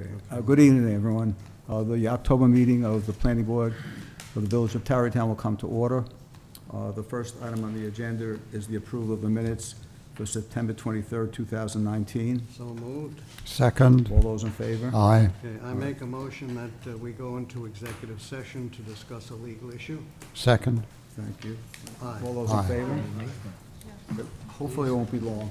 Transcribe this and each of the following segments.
Okay. Good evening, everyone. The October meeting of the Planning Board for the Village of Tarrytown will come to order. The first item on the agenda is the approval of the minutes for September 23rd, 2019. So moved. Second. All those in favor? Aye. Okay, I make a motion that we go into executive session to discuss a legal issue. Second. Thank you. Aye. All those in Aye. favor? Hopefully it won't be long.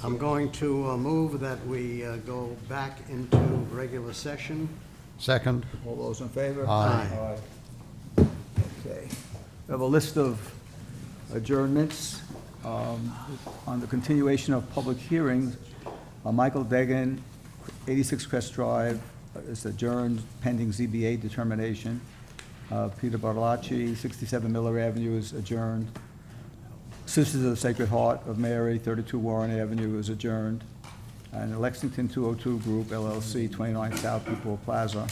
I'm going to move that we go back into regular session. Second. All those in favor? Aye. Aye. Okay. We have a list of adjournments. On the continuation of public hearings, Michael Degan, 86 Crest Drive, is adjourned pending ZBA determination. Peter Bartolacci, 67 Miller Avenue, is adjourned. Sisters of the Sacred Heart of Mary, 32 Warren Avenue, is adjourned. And the Lexington 202 Group LLC, 29 South Depot Plaza,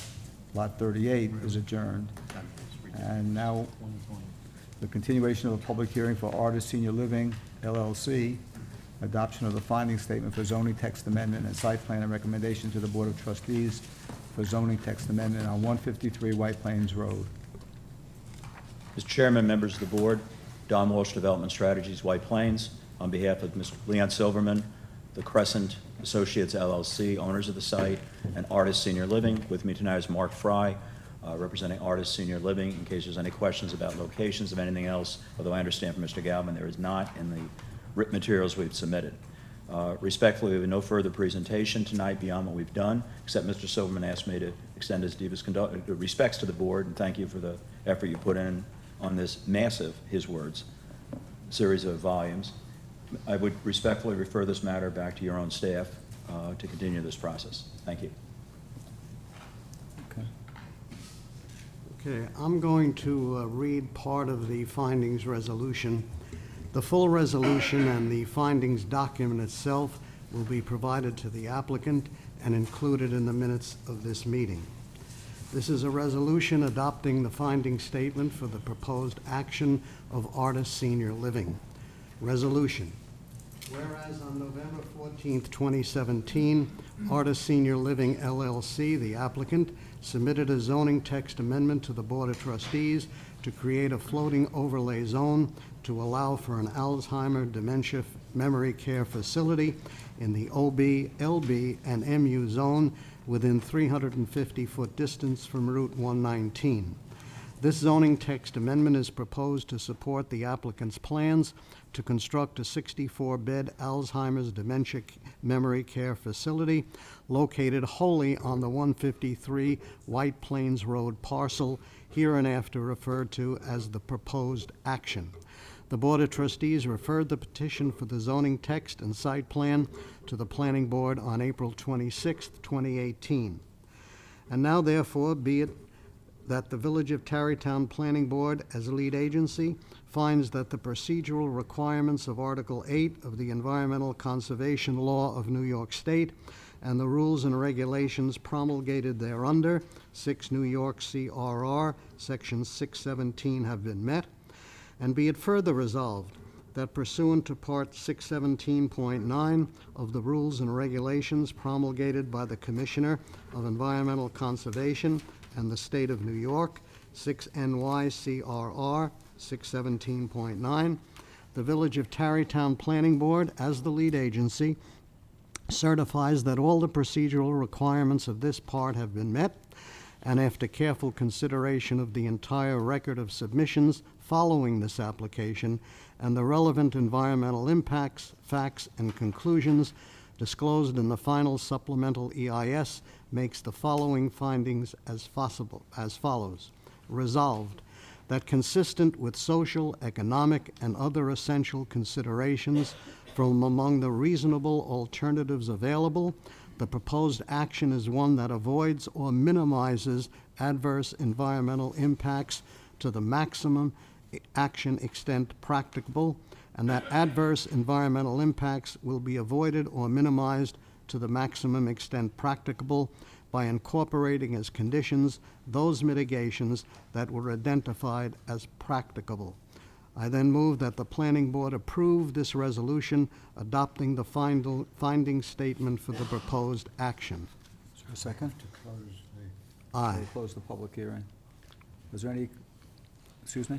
Lot 38, is adjourned. And now, the continuation of a public hearing for Artist Senior Living LLC, adoption of the finding statement for zoning text amendment and site plan and recommendation to the Board of Trustees for zoning text amendment on 153 White Plains Road. Mr. Chairman, members of the board, Don Walsh, Development Strategies, White Plains, on behalf of Mr. Leon Silverman, the Crescent Associates LLC, owners of the site, and Artist Senior Living. With me tonight is Mark Fry, representing Artist Senior Living, in case there's any questions about locations of anything else, although I understand from Mr. Galvin there is not in the written materials we've submitted. Respectfully, we have no further presentation tonight beyond what we've done, except Mr. Silverman asked me to extend his deepest respects to the board and thank you for the effort you put in on this massive, his words, series of volumes. I would respectfully refer this matter back to your own staff to continue this process. Thank you. Okay. Okay, I'm going to read part of the findings resolution. The full resolution and the findings document itself will be provided to the applicant and included in the minutes of this meeting. This is a resolution adopting the finding statement for the proposed action of Artist Senior Living. Resolution. Whereas on November 14th, 2017, Artist Senior Living LLC, the applicant, submitted a zoning text amendment to the Board of Trustees to create a floating overlay zone to allow for an Alzheimer dementia memory care facility in the OB, LB, and MU zone within 350-foot distance from Route 119. This zoning text amendment is proposed to support the applicant's plans to construct a 64-bed Alzheimer's dementia memory care facility located wholly on the 153 White Plains Road parcel, hereinafter referred to as the proposed action. The Board of Trustees referred the petition for the zoning text and site plan to the Planning Board on April 26, 2018. And now, therefore, be it that the Village of Tarrytown Planning Board, as lead agency, finds that the procedural requirements of Article 8 of the Environmental Conservation Law of New York State and the rules and regulations promulgated thereunder, 6 New York CRR, Section 617, have been met. And be it further resolved that pursuant to Part 617.9 of the rules and regulations promulgated by the Commissioner of Environmental Conservation and the State of New York, 6 NYCRR 617.9, the Village of Tarrytown Planning Board, as the lead agency, certifies that all the procedural requirements of this part have been met, and after careful consideration of the entire record of submissions following this application and the relevant environmental impacts, facts, and conclusions disclosed in the final supplemental EIS, makes the following findings as follows. Resolved, that consistent with social, economic, and other essential considerations from among the reasonable alternatives available, the proposed action is one that avoids or minimizes adverse environmental impacts to the maximum action extent practicable, and that adverse environmental impacts will be avoided or minimized to the maximum extent practicable by incorporating as conditions those mitigations that were identified as practicable. I then move that the Planning Board approve this resolution adopting the finding statement for the proposed action. Is there a second? Aye. We'll close the public hearing. Is there any, excuse me?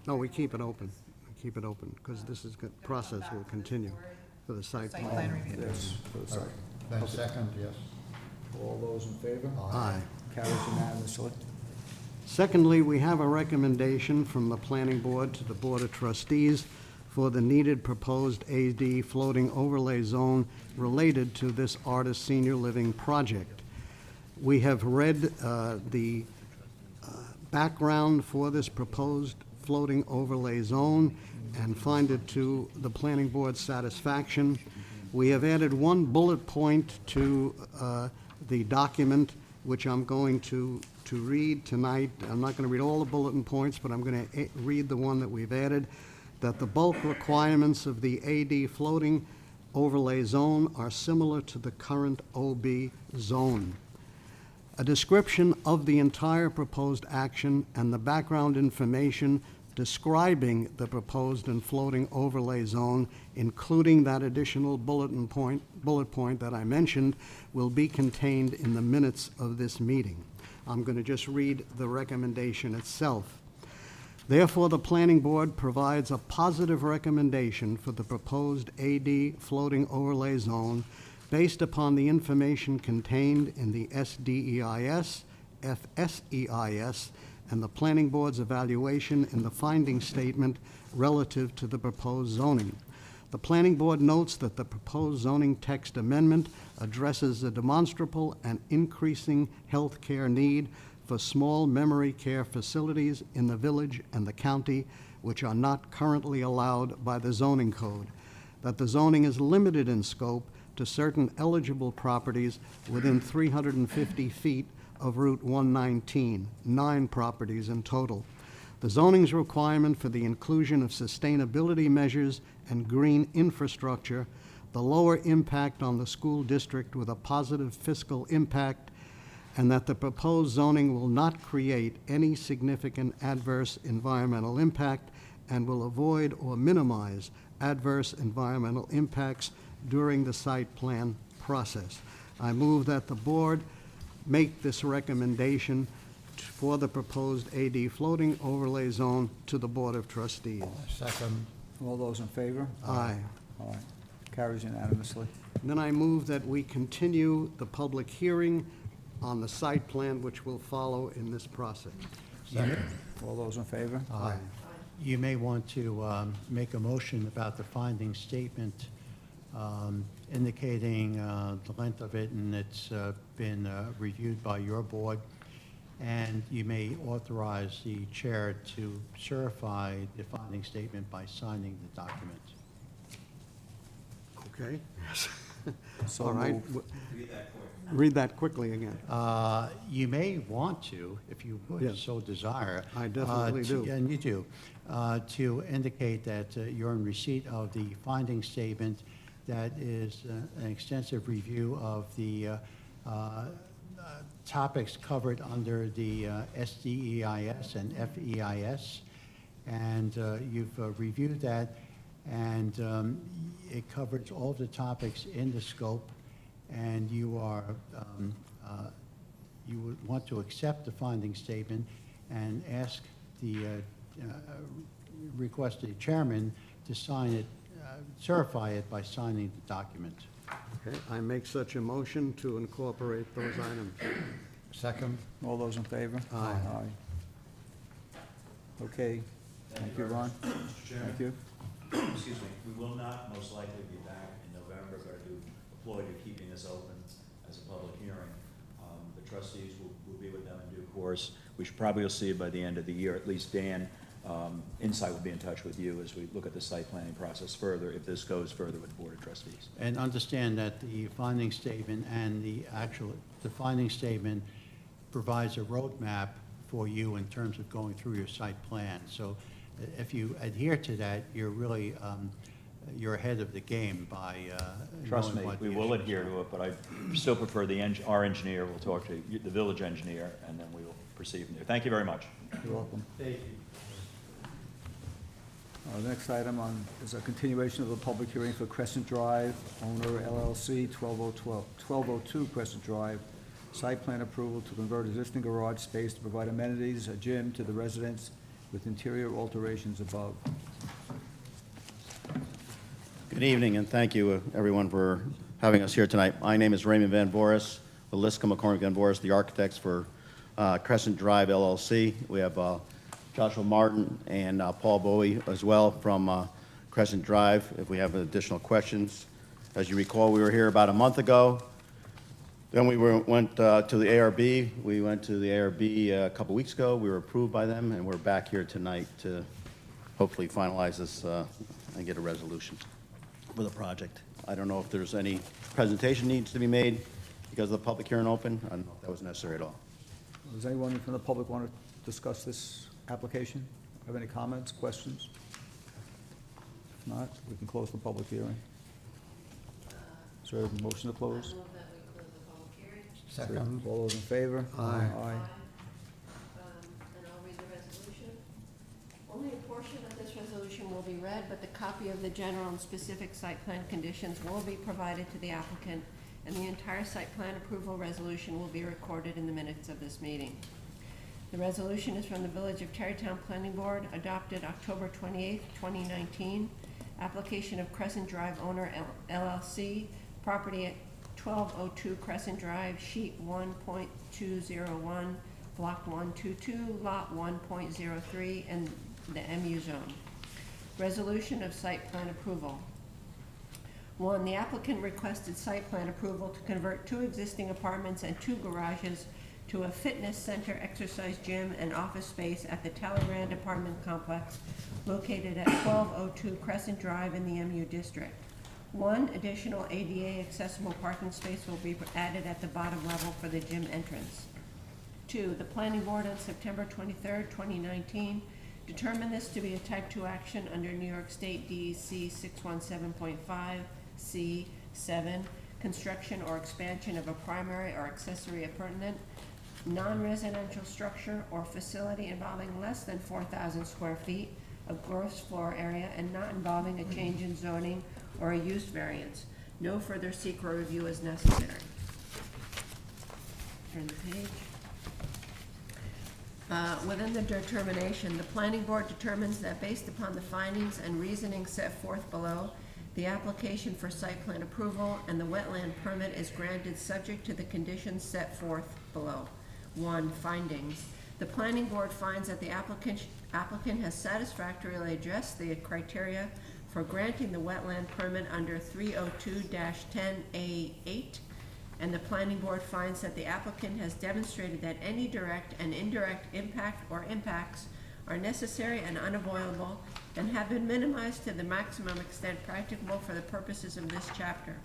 No, we keep it open. We keep it open, because this is, process will continue for the site Site plan. plan review. Yes, for the site. Then second, yes. All those in favor? Aye. Carries unanimously. Secondly, we have a recommendation from the Planning Board to the Board of Trustees for the needed proposed AD floating overlay zone related to this artist senior living project. We have read the background for this proposed floating overlay zone and find it to the planning board's satisfaction. We have added one bullet point to the document, which I'm going to read tonight. I'm not going to read all the bulletin points, but I'm going to read the one that we've added, that the bulk requirements of the AD floating overlay zone are similar to the current OB zone. A description of the entire proposed action and the background information describing the proposed and floating overlay zone, including that additional bullet point that I mentioned, will be contained in the minutes of this meeting. I'm going to just read the recommendation itself. Therefore, the Planning Board provides a positive recommendation for the proposed AD floating overlay zone based upon the information contained in the SDEIS, FSEIS, and the Planning Board's evaluation in the finding statement relative to the proposed zoning. The Planning Board notes that the proposed zoning text amendment addresses a demonstrable and increasing health care need for small memory care facilities in the village and the county, which are not currently allowed by the zoning code, that the zoning is limited in scope to certain eligible properties within 350 feet of Route 119, 9 properties in total. The zoning's requirement for the inclusion of sustainability measures and green infrastructure, the lower impact on the school district with a positive fiscal impact, and that the proposed zoning will not create any significant adverse environmental impact and will avoid or minimize adverse environmental impacts during the site plan process. I move that the board make this recommendation for the proposed AD floating overlay zone to the Board of Trustees. Second. All those in favor? Aye. Aye. Carries unanimously. And then I move that we continue the public hearing on the site plan, which will follow in this process. All those in favor? Aye. You may want to make a motion about the finding statement indicating the length of it, and it's been reviewed by your board. And you may authorize the chair to certify the finding statement by signing the document. Okay? So All right. moved. Read that quickly again. You may want to, if you would Yes. so desire. I definitely do. And you do, to indicate that you're in receipt of the finding statement that is an extensive review of the topics covered under the SDEIS and FEIS. And you've reviewed that, and it covers all the topics in the scope, and you are you would want to accept the finding statement and ask the request the chairman to sign it, certify it by signing the document. Okay, I make such a motion to incorporate those items. Second. All those in favor? Aye. Okay. Thank you, Ron. Thank you. Excuse me, we will not most likely be back in November, but I do applaud you keeping this open as a public hearing. The trustees will be with them in due course. We should probably will see it by the end of the year. At least Dan, Insight will be in touch with you as we look at the site planning process further, if this goes further with the Board of Trustees. And understand that the finding statement and the finding statement provides a roadmap for you in terms of going through your site plan. So if you adhere to that, you're really, you're ahead of the game by Trust me, knowing what we the will issues adhere are. to it, but I still prefer our engineer will talk to the village engineer, and then we will proceed from there. Thank you very much. You're welcome. Thank you. The next item is a continuation of the public hearing for Crescent Drive, owner LLC, 1202 Crescent Drive. Site plan approval to convert existing garage space to provide amenities, a gym to the residents with interior alterations above. Good evening, and thank you, everyone, for having us here tonight. My name is Raymond Van Boris, with Liska McCormick Van Boris, the architects for Crescent Drive LLC. We have Joshua Martin and Paul Bowie as well from Crescent Drive if we have additional questions. As you recall, we were here about a month ago. Then we went to the ARB. We went to the ARB a couple weeks ago. We were approved by them, and we're back here tonight to hopefully finalize this and get a resolution for the project. I don't know if there's any presentation needs to be made because of the public hearing open. I don't know if that was necessary at all. Does anyone from the public want to discuss this application? Have any comments, questions? If not, we can close the public hearing. Is there a motion to close? I move that we close the public hearing. Second. All those in favor? Aye. And I'll read the resolution. Only a portion of this resolution will be read, but the copy of the general and specific site plan conditions will be provided to the applicant, and the entire site plan approval resolution will be recorded in the minutes of this meeting. The resolution is from the Village of Tarrytown Planning Board, adopted October 28th, 2019. Application of Crescent Drive Owner LLC, property at 1202 Crescent Drive, sheet 1.201, block 122, lot 1.03, and the MU zone. Resolution of site plan approval. 1, the applicant requested site plan approval to convert 2 existing apartments and 2 garages to a fitness center, exercise gym, and office space at the Talleyrand Apartment Complex located at 1202 Crescent Drive in the MU District. 1 additional ADA accessible parking space will be added at the bottom level for the gym entrance. 2, the Planning Board on September 23rd, 2019 determined this to be a Type 2 action under New York State DEC 617.5 C7, construction or expansion of a primary or accessory appurtenant, non-residential structure or facility involving less than 4,000 square feet of gross floor area and not involving a change in zoning or a use variance. No further secret review is necessary. Turn the page. Within the determination, the Planning Board determines that based upon the findings and reasoning set forth below, the application for site plan approval and the wetland permit is granted subject to the conditions set forth below. 1, findings. The Planning Board finds that the applicant has satisfactorily addressed the criteria for granting the wetland permit under 302-10A8, and the Planning Board finds that the applicant has demonstrated that any direct and indirect impact or impacts are necessary and unavoidable and have been minimized to the maximum extent practicable for the purposes of this chapter.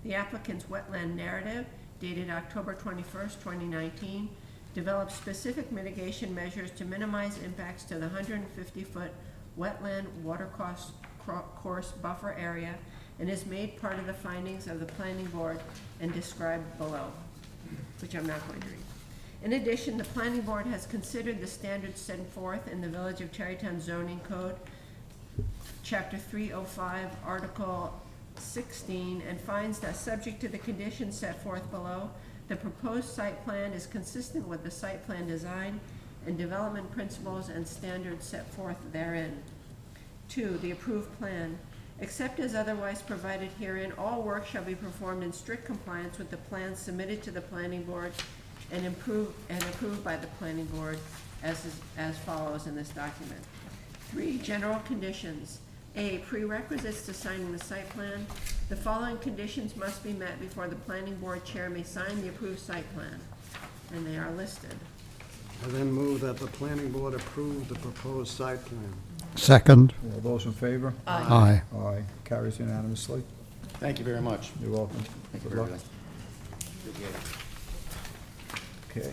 The applicant's wetland narrative, dated October 21st, 2019, develops specific mitigation measures to minimize impacts to the 150-foot wetland watercourse buffer area and is made part of the findings of the Planning Board and described below, which I'm not going to read. In addition, the Planning Board has considered the standards set forth in the Village of Tarrytown Zoning Code, Chapter 305, Article 16, and finds that subject to the conditions set forth below, the proposed site plan is consistent with the site plan design and development principles and standards set forth therein. 2, the approved plan. Except as otherwise provided herein, all work shall be performed in strict compliance with the plans submitted to the Planning Board and approved by the Planning Board as follows in this document. 3, general conditions. A, prerequisites to signing the site plan. The following conditions must be met before the Planning Board Chair may sign the approved site plan, and they are listed. I then move that the Planning Board approve the proposed site plan. Second. All those in favor? Aye. Aye. Carries unanimously. Thank you very much. You're welcome. Thank you Good for luck. everything. Okay.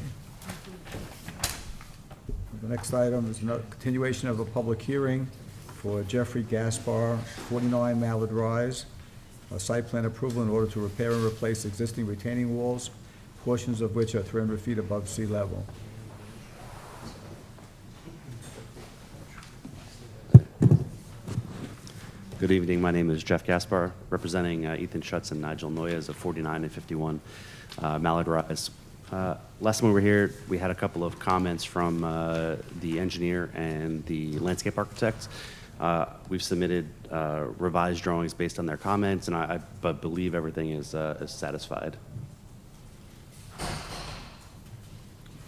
The next item is a continuation of a public hearing for Jeffrey Gaspar, 49 Mallard Rise, a site plan approval in order to repair and replace existing retaining walls, portions of which are 300 feet above sea level. Good evening. My name is Jeff Gaspar, representing Ethan Schutz and Nigel Noyes of 49 and 51 Mallard Rise. Last time we were here, we had a couple of comments from the engineer and the landscape architect. We've submitted revised drawings based on their comments, and I believe everything is satisfied.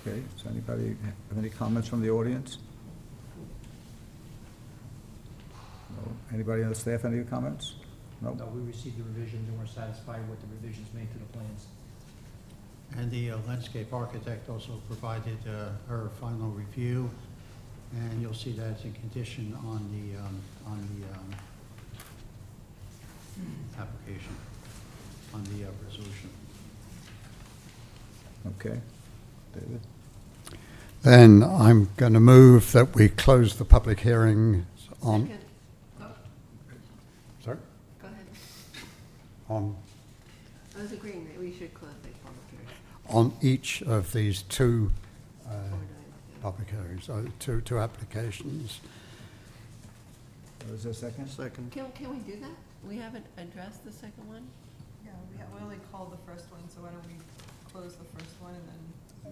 Okay, does anybody have any comments from the audience? No. Anybody on the staff, any comments? No? No, we received the revisions and we're satisfied with the revisions made to the plans. And the landscape architect also provided her final review, and you'll see that it's a condition on the application, on the resolution. Okay. David? Then I'm going to move that we close the public hearing on, Second. Oh, sorry, go ahead. on, I was agreeing that we should close the public hearing. on each of these two Or do I- public hearings, two applications. Is there a second? Second. Can we do that? We haven't addressed the second one? Yeah, we only called the first one, so why don't we close the first one and then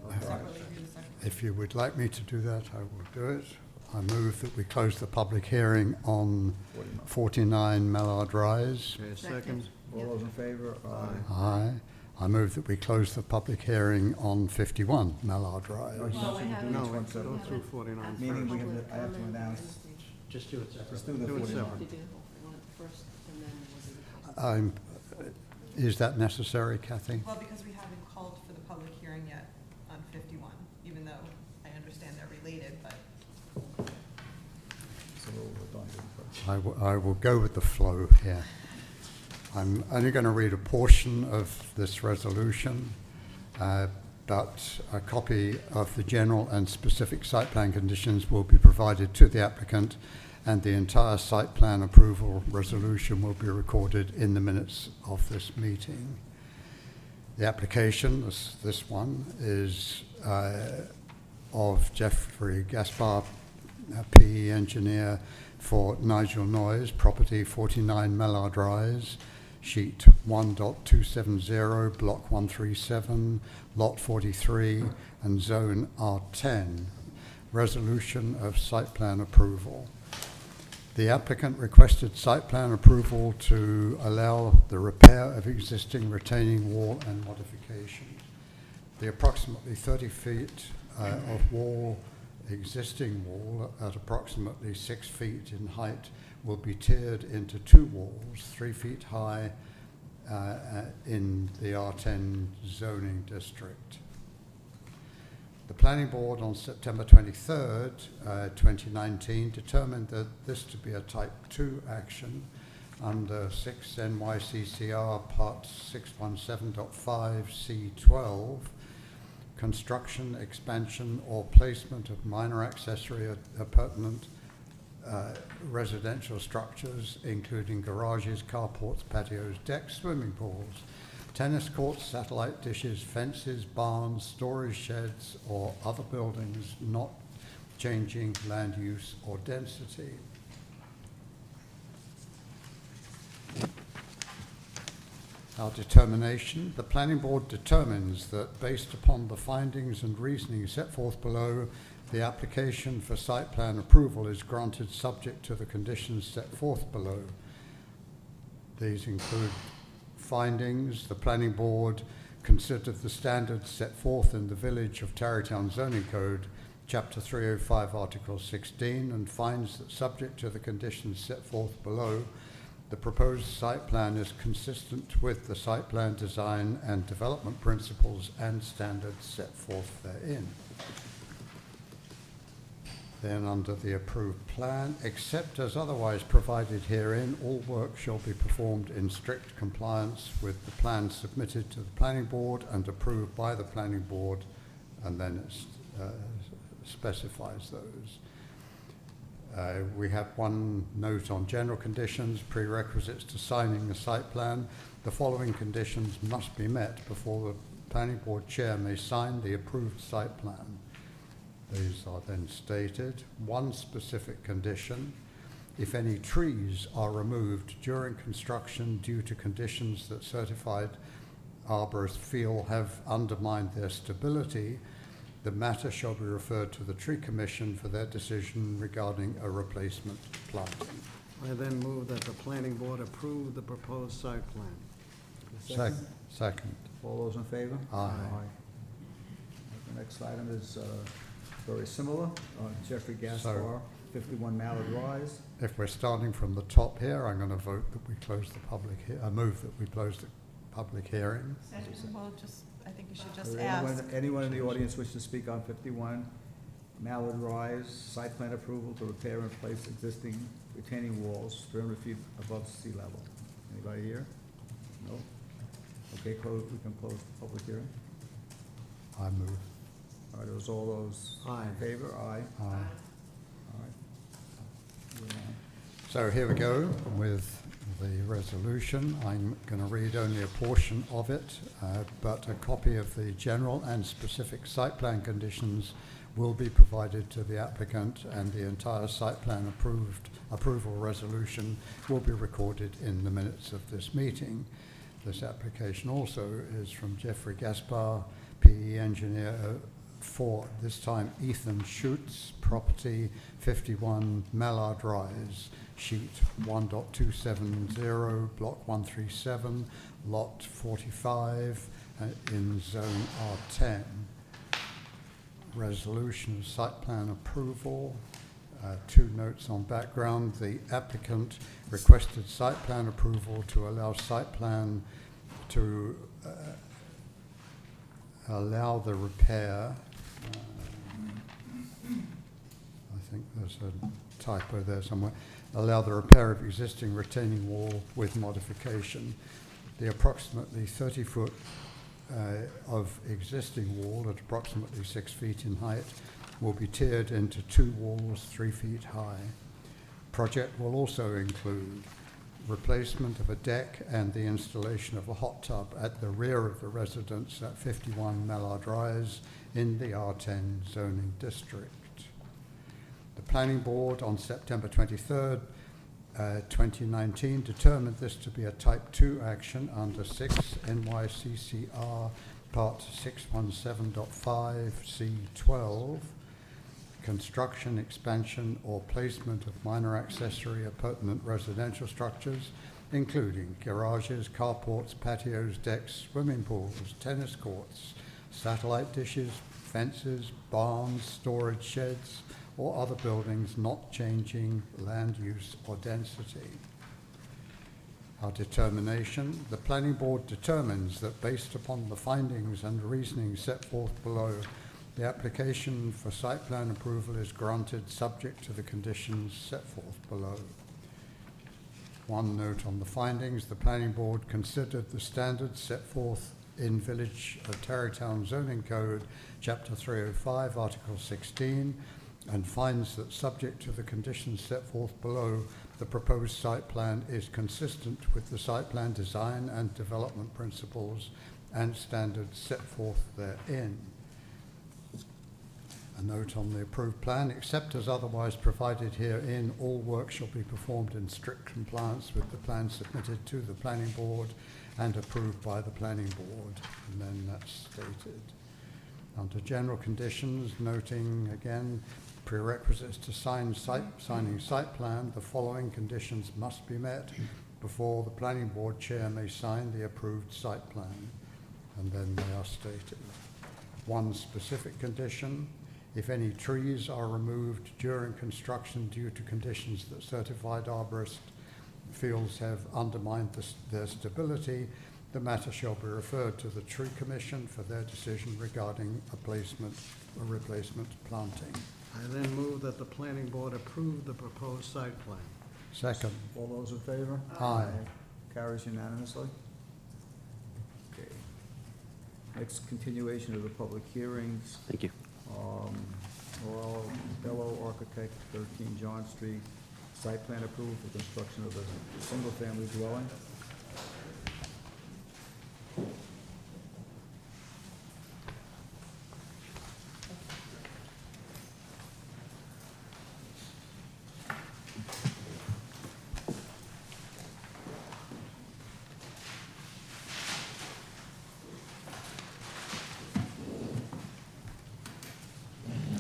Okay. separately do the second one? If you would like me to do that, I will do it. I move that we close the public hearing on 49 Mallard Rise. Okay, second. All those in favor? Aye. Aye. I move that we close the public hearing on 51 Mallard Rise. Well, we haven't. No, Each one go separate. through 49 Meaning first. we have, I have to announce, Just do it separately. let's do the Do it 49. separate. To do one first, and then we'll do the second. Is that necessary, Kathy? Well, because we haven't called for the public hearing yet on 51, even though I understand they're related, but So we're done with the first. I will go with the flow here. I'm only going to read a portion of this resolution, but a copy of the general and specific site plan conditions will be provided to the applicant, and the entire site plan approval resolution will be recorded in the minutes of this meeting. The application, this one, is of Jeffrey Gaspar, PE engineer for Nigel Noyes, property 49 Mallard Rise, sheet 1.270, block 137, lot 43, and zone R10. Resolution of site plan approval. The applicant requested site plan approval to allow the repair of existing retaining wall and modifications. The approximately 30 feet of wall, existing wall at approximately 6 feet in height, will be tiered into two walls, 3 feet high, in the R10 zoning district. The Planning Board on September 23rd, 2019, determined that this to be a Type 2 action under 6 NYCCR Part 617.5 C12, construction, expansion, or placement of minor accessory appurtenant residential structures, including garages, carports, patios, decks, swimming pools, tennis courts, satellite dishes, fences, barns, storage sheds, or other buildings not changing land use or density. Our determination, the Planning Board determines that based upon the findings and reasoning set forth below, the application for site plan approval is granted subject to the conditions set forth below. These include findings. The Planning Board considered the standards set forth in the Village of Tarrytown Zoning Code, Chapter 305, Article 16, and finds that subject to the conditions set forth below, the proposed site plan is consistent with the site plan design and development principles and standards set forth therein. Then under the approved plan, except as otherwise provided herein, all work shall be performed in strict compliance with the plan submitted to the Planning Board and approved by the Planning Board, and then it specifies those. We have one note on general conditions, prerequisites to signing the site plan. The following conditions must be met before the Planning Board Chair may sign the approved site plan. These are then stated. One specific condition: if any trees are removed during construction due to conditions that certified arborists feel have undermined their stability, the matter shall be referred to the Tree Commission for their decision regarding a replacement planting. I then move that the Planning Board approve the proposed site plan. Second. All those in favor? Aye. The next item is very similar. Jeffrey Gaspar. 51 Mallard Rise. If we're starting from the top here, I'm going to vote that we close the I move that we close the public hearing. Well, just, I think you should just Does ask. anyone in the audience wish to speak on 51 Mallard Rise, site plan approval to repair and replace existing retaining walls 300 feet above sea level? Anybody here? No? Okay, we can close the public hearing. I move. All right, all those Aye. in favor? Aye. Aye. All right. Moving on. So here we go with the resolution. I'm going to read only a portion of it, but a copy of the general and specific site plan conditions will be provided to the applicant, and the entire site plan approval resolution will be recorded in the minutes of this meeting. This application also is from Jeffrey Gaspar, PE engineer, for this time Ethan Schutz, property 51 Mallard Rise, sheet 1.270, block 137, lot 45, in zone R10. Resolution of site plan approval. 2 notes on background. The applicant requested site plan approval to allow site plan to allow the repair. I think there's a typo there somewhere. Allow the repair of existing retaining wall with modification. The approximately 30-foot of existing wall at approximately 6 feet in height will be tiered into 2 walls 3 feet high. Project will also include replacement of a deck and the installation of a hot tub at the rear of the residence at 51 Mallard Rise in the R10 zoning district. The Planning Board on September 23rd, 2019 determined this to be a Type 2 action under 6 NYCCR Part 617.5 C12, construction, expansion, or placement of minor accessory appurtenant residential structures, including garages, carports, patios, decks, swimming pools, tennis courts, satellite dishes, fences, barns, storage sheds, or other buildings not changing land use or density. Our determination: the Planning Board determines that based upon the findings and reasoning set forth below, the application for site plan approval is granted subject to the conditions set forth below. 1 note on the findings: the Planning Board considered the standards set forth in Village of Tarrytown Zoning Code, Chapter 305, Article 16, and finds that subject to the conditions set forth below, the proposed site plan is consistent with the site plan design and development principles and standards set forth therein. A note on the approved plan: except as otherwise provided herein, all work shall be performed in strict compliance with the plan submitted to the Planning Board and approved by the Planning Board. And then that's stated. Under general conditions, noting again, prerequisites to signing site plan: the following conditions must be met before the Planning Board Chair may sign the approved site plan. And then they are stated. 1 specific condition: if any trees are removed during construction due to conditions that certified arborist feels have undermined their stability, the matter shall be referred to the Tree Commission for their decision regarding a placement or replacement planting. I then move that the Planning Board approve the proposed site plan. Second. All those in favor? Aye. Carries unanimously. Okay. Next, continuation of the public hearings. Thank you. Laurel Bello Architect, 13 John Street, site plan approval for construction of a single-family dwelling.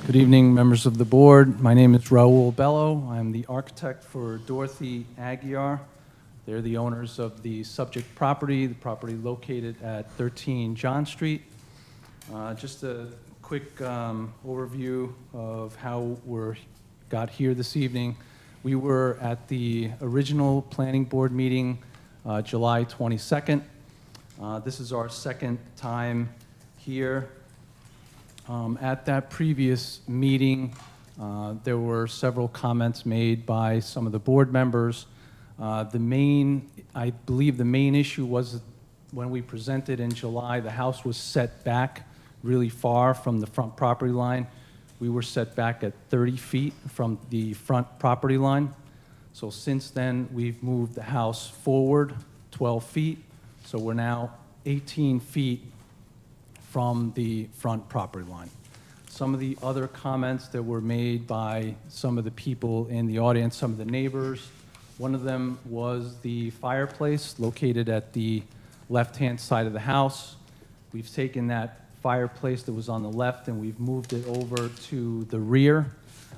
Good evening, members of the board. My name is Raul Bello. I'm the architect for Dorothy Aguiar. They're the owners of the subject property, the property located at 13 John Street. Just a quick overview of how we're got here this evening. We were at the original planning board meeting, July 22nd. This is our second time here. At that previous meeting, there were several comments made by some of the board members. I believe the main issue was when we presented in July, the house was set back really far from the front property line. We were set back at 30 feet from the front property line. So since then, we've moved the house forward 12 feet. So we're now 18 feet from the front property line. Some of the other comments that were made by some of the people in the audience, some of the neighbors, one of them was the fireplace located at the left-hand side of the house. We've taken that fireplace that was on the left and we've moved it over to the rear.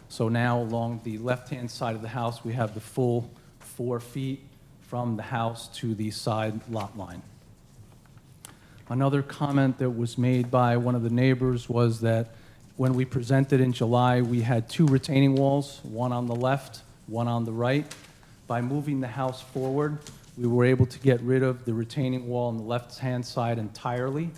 So now along the left-hand side of the house, we have the full 4 feet from the house to the side lot line. Another comment that was made by one of the neighbors was that when we presented in July, we had 2 retaining walls, one on the left, one on the right. By moving the house forward, we were able to get rid of the retaining wall on the left-hand side entirely.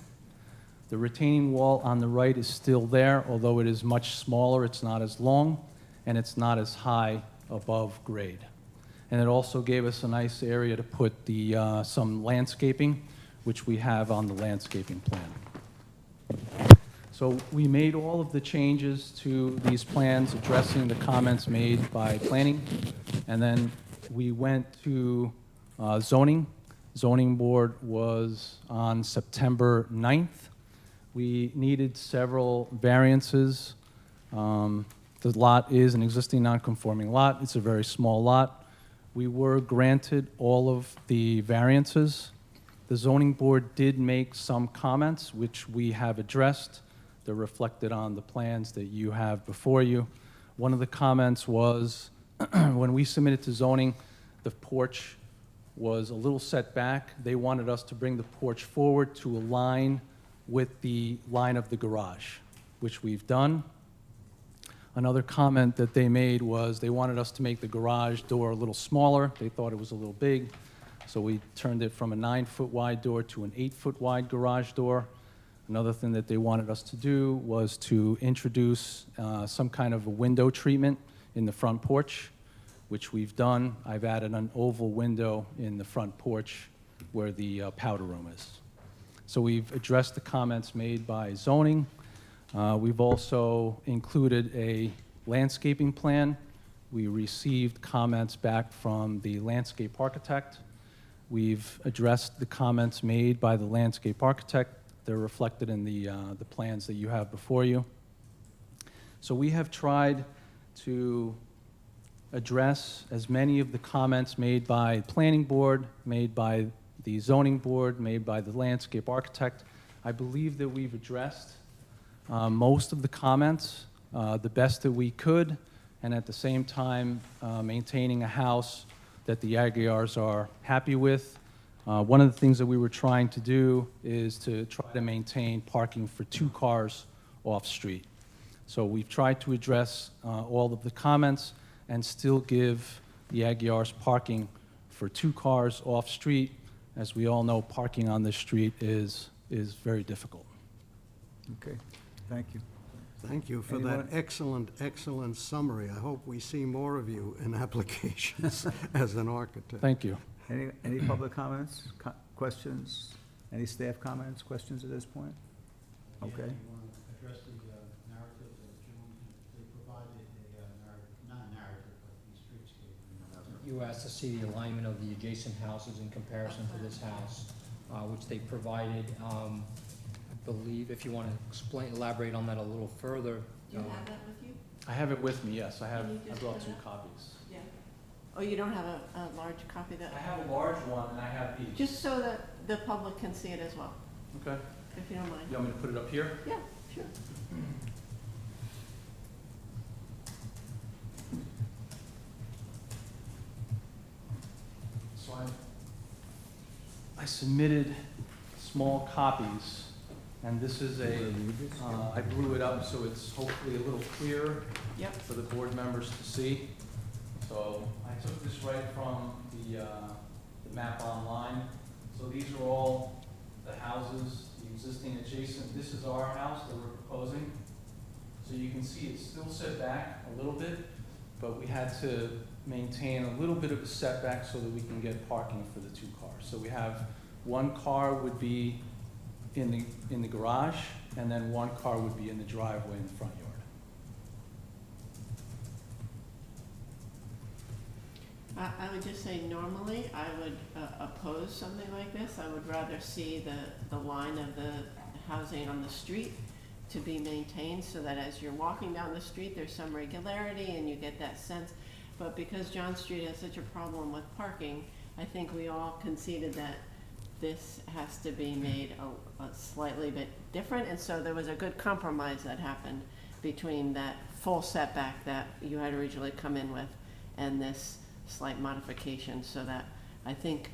The retaining wall on the right is still there, although it is much smaller, it's not as long, and it's not as high above grade. And it also gave us a nice area to put some landscaping, which we have on the landscaping plan. So we made all of the changes to these plans addressing the comments made by planning, and then we went to zoning. Zoning board was on September 9th. We needed several variances. The lot is an existing non-conforming lot. It's a very small lot. We were granted all of the variances. The zoning board did make some comments, which we have addressed. They're reflected on the plans that you have before you. One of the comments was when we submitted to zoning, the porch was a little set back. They wanted us to bring the porch forward to align with the line of the garage, which we've done. Another comment that they made was they wanted us to make the garage door a little smaller. They thought it was a little big, so we turned it from a 9-foot wide door to an 8-foot wide garage door. Another thing that they wanted us to do was to introduce some kind of a window treatment in the front porch, which we've done. I've added an oval window in the front porch where the powder room is. So we've addressed the comments made by zoning. We've also included a landscaping plan. We received comments back from the landscape architect. We've addressed the comments made by the landscape architect. They're reflected in the plans that you have before you. So we have tried to address as many of the comments made by the planning board, made by the zoning board, made by the landscape architect. I believe that we've addressed most of the comments the best that we could, and at the same time maintaining a house that the Aguirres are happy with. One of the things that we were trying to do is to try to maintain parking for 2 cars off-street. So we've tried to address all of the comments and still give the Aguirres parking for 2 cars off-street. As we all know, parking on this street is very difficult. Okay, thank you. Thank you for Anyone? that excellent summary. I hope we see more of you in applications as an architect. Thank you. Any public comments, questions? Any staff comments, questions at this point? Okay. You want to address the narrative that June, they provided not a narrative, but the streetscape. You asked to see the alignment of the adjacent houses in comparison to this house, which they provided. I believe if you want to elaborate on that a little further. Do you have that with you? I have it with me, yes. I Can you just brought put 2 it- copies. Yeah. Oh, you don't have a large copy that? I have a large one, and I have these. Just so that the public can see it as well, Okay. if you don't mind. You want me to put it up here? Yeah, sure. So I submitted small copies And this is I blew it up so it's hopefully a little clearer Yep. for the board members to see. So I took this right from the map online. So these are all the houses, the existing adjacent. This is our house that we're proposing. So you can see it's still set back a little bit, but we had to maintain a little bit of a setback so that we can get parking for the 2 cars. So we have 1 car would be in the garage, and then 1 car would be in the driveway in the front yard. I would just say normally I would oppose something like this. I would rather see the line of the housing on the street to be maintained so that as you're walking down the street, there's some regularity and you get that sense. But because John Street has such a problem with parking, I think we all conceded that this has to be made a slightly bit different. And so there was a good compromise that happened between that full setback that you had originally come in with and this slight modification, so that I think,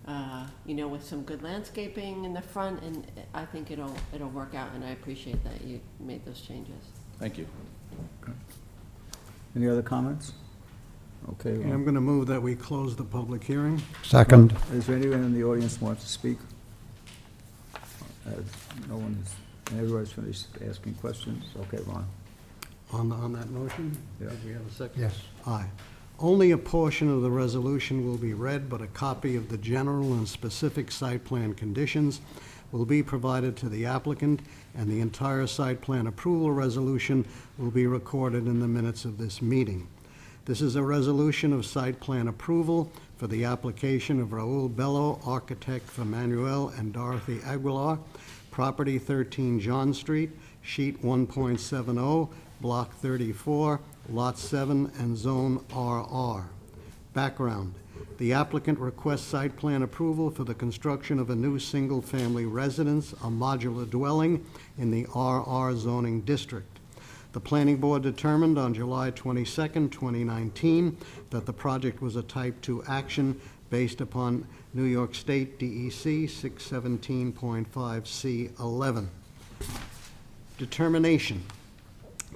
with some good landscaping in the front, and I think it'll work out, and I appreciate that you made those changes. Thank you. Any other comments? Okay. Okay, I'm going to move that we close the public hearing. Second. Is there anyone in the audience who wants to speak? No one is, everybody's finished asking questions? Okay, Ron. On that motion? Yeah. Did we have a second? Yes. Aye. Only a portion of the resolution will be read, but a copy of the general and specific site plan conditions will be provided to the applicant, and the entire site plan approval resolution will be recorded in the minutes of this meeting. This is a resolution of site plan approval for the application of Raul Bello, architect for Manuel and Dorothy Aguilar, property 13 John Street, sheet 1.70, block 34, lot 7, and zone RR. Background: the applicant requests site plan approval for the construction of a new single-family residence, a modular dwelling, in the RR zoning district. The planning board determined on July 22nd, 2019, that the project was a type 2 action based upon New York State DEC 617.5C11. Determination.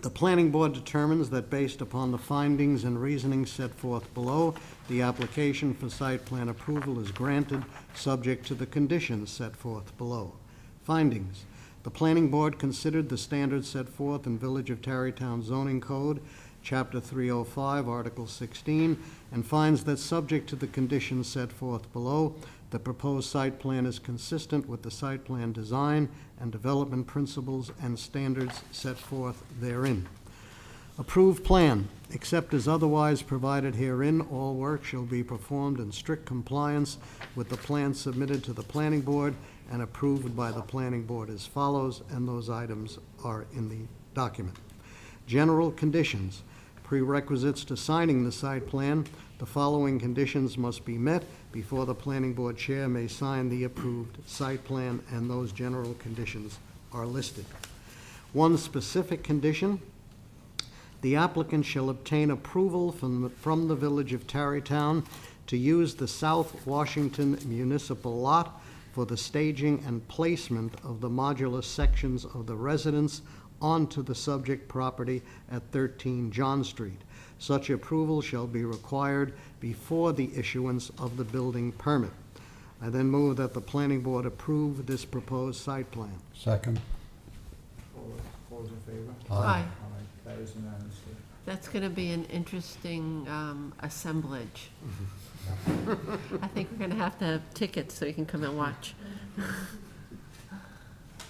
The planning board determines that based upon the findings and reasoning set forth below, the application for site plan approval is granted, subject to the conditions set forth below. Findings. The planning board considered the standards set forth in Village of Tarrytown Zoning Code, Chapter 305, Article 16, and finds that subject to the conditions set forth below, the proposed site plan is consistent with the site plan design and development principles and standards set forth therein. Approved plan. Except as otherwise provided herein, all work shall be performed in strict compliance with the plan submitted to the planning board and approved by the planning board as follows, and those items are in the document. General conditions. Prerequisites to signing the site plan. The following conditions must be met before the planning board chair may sign the approved site plan, and those general conditions are listed. One specific condition: the applicant shall obtain approval from the Village of Tarrytown to use the South Washington Municipal Lot for the staging and placement of the modular sections of the residence onto the subject property at 13 John Street. Such approval shall be required before the issuance of the building permit. I then move that the planning board approve this proposed site plan. Second. All those in favor? Aye. Aye, carries unanimously. That's going to be an interesting assemblage. I think we're going to have tickets so you can come and watch.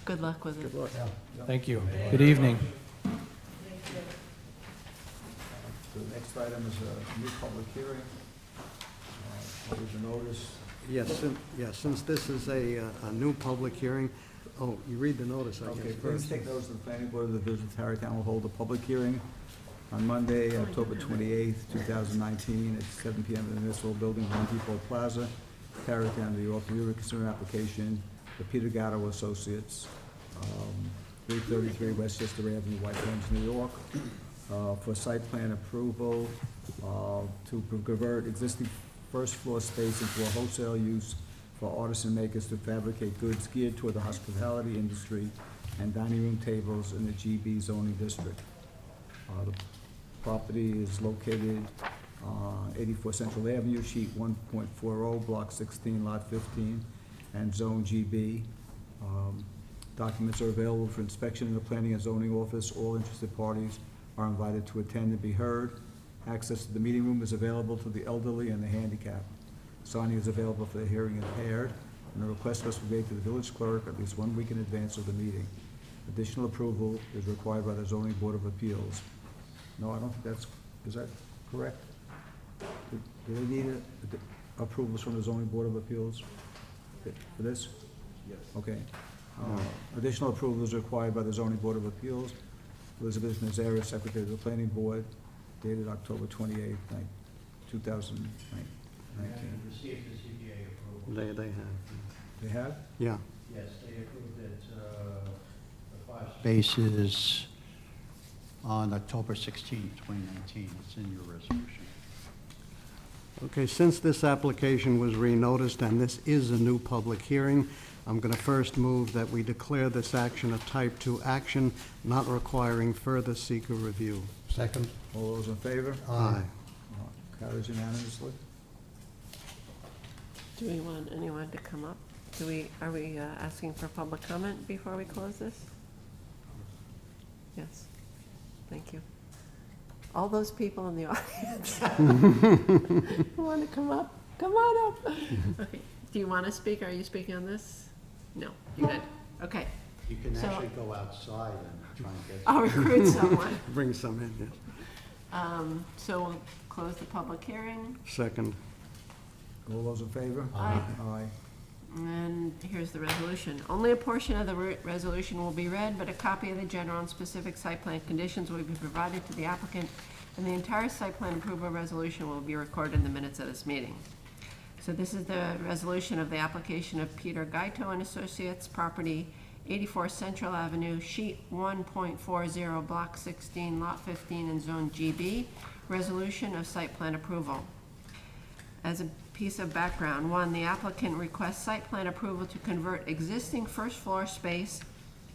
Good luck with it. Good luck. Thank you. Good evening. The next item is a new public hearing. There's a notice. Yes, since this is a new public hearing, oh, you read the notice, I Okay, guess, please first. take notice, the planning board of the Village of Tarrytown will hold a public hearing on Monday, October 28th, 2019, at 7 p.m. in the Municipal Building, Home Depot Plaza, Tarrytown, New York, to consider an application for Peter Gatto Associates, 333 Westchester Avenue, White Plains, New York, for site plan approval to convert existing first floor space into a wholesale use for artisan makers to fabricate goods geared toward the hospitality industry and dining room tables in the GB zoning district. The property is located 84 Central Avenue, sheet 1.40, block 16, lot 15, and zone GB. Documents are available for inspection in the Planning and Zoning Office. All interested parties are invited to attend and be heard. Access to the meeting room is available to the elderly and the handicapped. Signing is available for the hearing impaired, and a request must be made to the village clerk at least 1 week in advance of the meeting. Additional approval is required by the Zoning Board of Appeals. No, I don't think that's, is that correct? Do they need approvals from the Zoning Board of Appeals for this? Yes. Okay. Additional approval is required by the Zoning Board of Appeals. Elizabeth Nazara, Secretary of the Planning Board, dated October 28th, 2019. Received the ZBA approval. They have. They have? Yeah. Yes, they approved it, the 5 spaces on October 16, 2019. It's in your resolution. Okay, since this application was renoticed and this is a new public hearing, I'm going to first move that we declare this action a type 2 action, not requiring further seeker review. Second? All those in favor? Aye. Carries unanimously. Do we want anyone to come up? Are we asking for public comment before we close this? Yes. Thank you. All those people in the audience who want to come up, come on up. Okay. Do you want to speak? Are you speaking on this? No, you're good. Okay. You can So- actually go outside and try and get. I'll recruit someone. Bring some in, yes. So we'll close the public hearing. Second. All those in favor? Aye. Aye. And here's the resolution. Only a portion of the resolution will be read, but a copy of the general and specific site plan conditions will be provided to the applicant, and the entire site plan approval resolution will be recorded in the minutes of this meeting. So this is the resolution of the application of Peter Gaito and Associates, property 84 Central Avenue, sheet 1.40, block 16, lot 15, in zone GB. Resolution of site plan approval. As a piece of background, 1, the applicant requests site plan approval to convert existing first floor space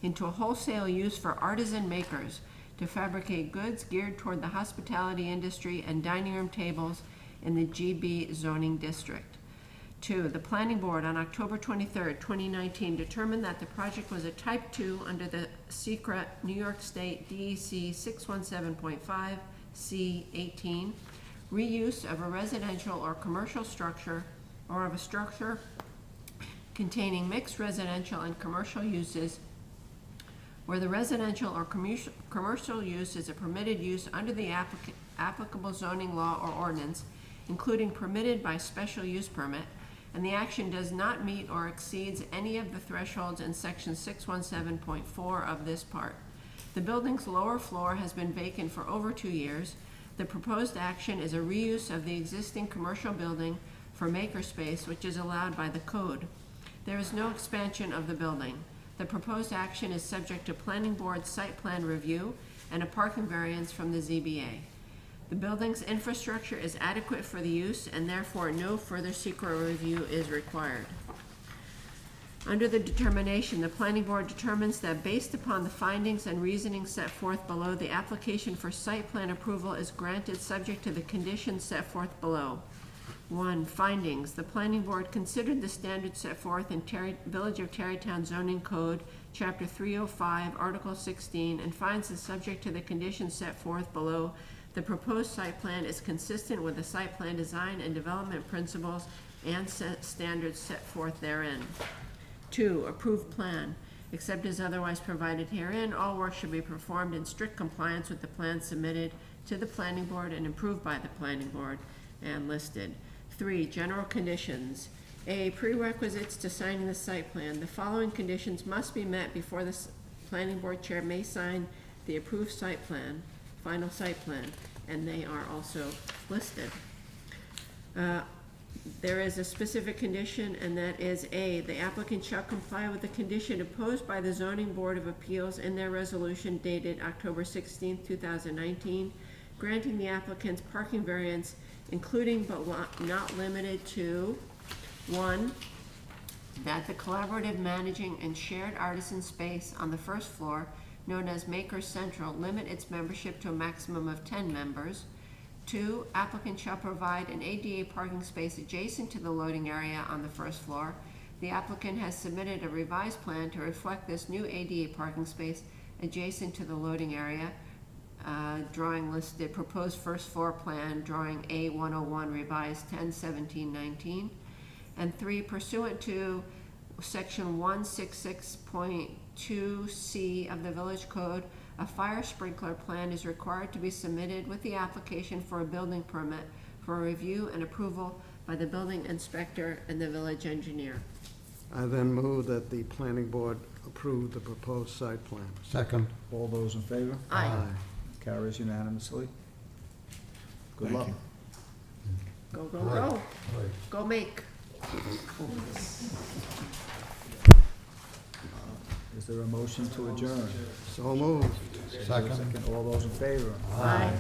into a wholesale use for artisan makers to fabricate goods geared toward the hospitality industry and dining room tables in the GB zoning district. 2, the planning board on October 23rd, 2019 determined that the project was a type 2 under the secret New York State DEC 617.5 C18, reuse of a residential or commercial structure or of a structure containing mixed residential and commercial uses where the residential or commercial use is a permitted use under the applicable zoning law or ordinance, including permitted by special use permit, and the action does not meet or exceeds any of the thresholds in section 617.4 of this part. The building's lower floor has been vacant for over 2 years. The proposed action is a reuse of the existing commercial building for makerspace, which is allowed by the code. There is no expansion of the building. The proposed action is subject to planning board site plan review and a parking variance from the ZBA. The building's infrastructure is adequate for the use, and therefore no further secret review is required. Under the determination, the planning board determines that based upon the findings and reasoning set forth below, the application for site plan approval is granted subject to the conditions set forth below. 1, findings. The planning board considered the standards set forth in Village of Tarrytown Zoning Code, Chapter 305, Article 16, and finds that subject to the conditions set forth below, the proposed site plan is consistent with the site plan design and development principles and standards set forth therein. 2, approved plan. Except as otherwise provided herein, all work should be performed in strict compliance with the plan submitted to the planning board and approved by the planning board and listed. 3, general conditions. A, prerequisites to signing the site plan. The following conditions must be met before the planning board chair may sign the approved site plan, final site plan, and they are also listed. There is a specific condition, and that is A, the applicant shall comply with the condition imposed by the Zoning Board of Appeals in their resolution dated October 16, 2019, granting the applicant's parking variance, including but not limited to 1, that the collaborative managing and shared artisan space on the first floor, known as Maker Central, limit its membership to a maximum of 10 members. 2, applicant shall provide an ADA parking space adjacent to the loading area on the first floor. The applicant has submitted a revised plan to reflect this new ADA parking space adjacent to the loading area. Drawing listed, proposed first floor plan, drawing A101, revised 10/17/19. And 3, pursuant to section 166.2C of the Village Code, a fire sprinkler plan is required to be submitted with the application for a building permit for review and approval by the building inspector and the village engineer. I then move that the planning board approve the proposed site plan. Second. All those in favor? Aye. Carries unanimously. Good Thank luck. you. Go, go, go. Go make. Is there a motion to adjourn? So moved. Second. All those in favor? Aye.